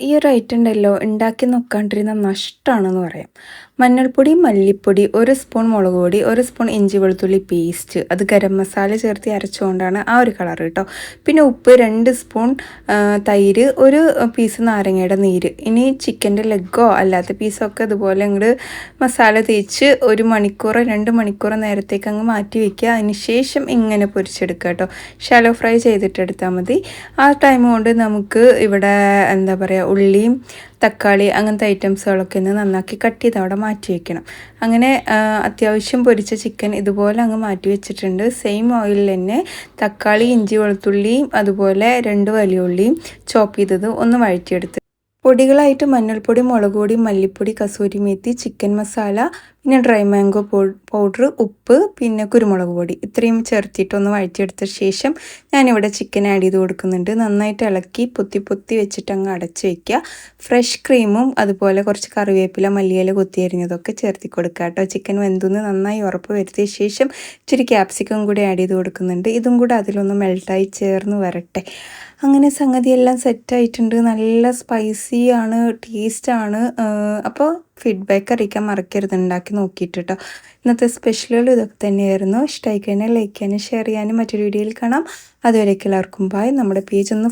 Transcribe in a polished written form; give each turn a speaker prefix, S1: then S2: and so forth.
S1: ഈ ഒരു ഐറ്റം ഉണ്ടല്ലോ ഉണ്ടാക്കി നോക്കാണ്ടിരുന്ന നഷ്ടമാണെന്ന് പറയാം. മഞ്ഞൾപ്പൊടി, മല്ലിപ്പൊടി, 1 സ്പൂൺ മുളക് പൊടി, 1 സ്പൂൺ ഇഞ്ചി വെളുത്തുള്ളി പേസ്റ്റ്, അത് ഗരം മസാല ചേർത്ത് അരച്ചുകൊണ്ടാണ് ആ ഒരു കളർ കേട്ടോ. പിന്നെ ഉപ്പ്, 2 സ്പൂൺ തൈര്, 1 പീസ് നാരങ്ങയുടെ നീര്. ഇനി ചിക്കൻ്റെ ലെഗോ അല്ലാത്ത പീസൊക്കെ ഇതുപോലെ അങ്ങോട്ട് മസാല തേച്ച് 1 മണിക്കൂറോ 2 മണിക്കൂറോ നേരത്തേക്ക് അങ്ങ് മാറ്റി വയ്ക്കുക. അതിന് ശേഷം ഇങ്ങനെ പൊരിച്ചെടുക്കുക കേട്ടോ. ഷാലോ ഫ്രൈ ചെയ്തിട്ടെടുത്താൽ മതി. ആ ടൈം കൊണ്ട് നമുക്ക് ഇവിടെ എന്താ പറയുക, ഉള്ളിയും തക്കാളി അങ്ങനത്തെ ഐറ്റംസുകളൊക്കെ ഒന്ന് നന്നാക്കി കട്ട് ചെയ്ത് അവിടെ മാറ്റി വയ്ക്കണം. അങ്ങനെ അത്യാവശ്യം പൊരിച്ച ചിക്കൻ ഇതുപോലെ അങ്ങ് മാറ്റി വെച്ചിട്ടുണ്ട്. സെയിം ഓയിലിൽ തന്നെ തക്കാളി, ഇഞ്ചി, വെളുത്തുള്ളിയും അതുപോലെ 2 വലിയ ഉള്ളിയും ചോപ്പ് ചെയ്തത് ഒന്ന് വഴറ്റിയെടുത്ത് പൊടികളായിട്ട് മഞ്ഞൾപ്പൊടി, മുളക് പൊടി, മല്ലിപ്പൊടി, കസൂരി മേത്തി, ചിക്കൻ മസാല, പിന്നെ ഡ്രൈ മാംഗോ പൗഡർ, ഉപ്പ്, പിന്നെ കുരുമുളക് പൊടി ഇത്രയും ചേർത്തിട്ടൊന്ന് വഴറ്റിയെടുത്ത ശേഷം ഞാനിവിടെ ചിക്കൻ ആഡ് ചെയ്ത് കൊടുക്കുന്നുണ്ട്. നന്നായിട്ട് ഇളക്കി പൊത്തി പൊത്തി വെച്ചിട്ട് അങ്ങ് അടച്ച് വയ്ക്കുക. ഫ്രഷ് ക്രീമും അതുപോലെ കുറച്ച് കറിവേപ്പില, മല്ലിയില കൊത്തി അരിഞ്ഞതൊക്കെ ചേർത്തി കൊടുക്കുക കേട്ടോ. ചിക്കൻ വെന്തുന്ന് നന്നായി ഉറപ്പ് വരുത്തിയ ശേഷം ഇച്ചിരി ക്യാപ്സിക്കം കൂടി ആഡ് ചെയ്ത് കൊടുക്കുന്നുണ്ട്. ഇതും കൂടെ അതിലൊന്ന് മെൽട്ടായി ചേർന്ന് വരട്ടെ. അങ്ങനെ സംഗതിയെല്ലാം സെറ്റായിട്ടുണ്ട്. നല്ല സ്പൈസി ആണ്, ടേസ്റ്റാണ്. അപ്പോൾ ഫീഡ്ബാക്ക് അറിയിക്കാൻ മറക്കരുത് ഉണ്ടാക്കി നോക്കിയിട്ട് കേട്ടോ. ഇന്നത്തെ സ്പെഷ്യലുകൾ ഇതൊക്കെ തന്നെയായിരുന്നു. ഇഷ്ടമായി കഴിഞ്ഞാൽ ലൈക്ക് ചെയ്യാനും ഷെയർ ചെയ്യാനും മറ്റൊരു വീഡിയോയിൽ കാണാം. അതുവരേക്കും എല്ലാവർക്കും ബൈ. നമ്മുടെ പേജ് ഒന്ന്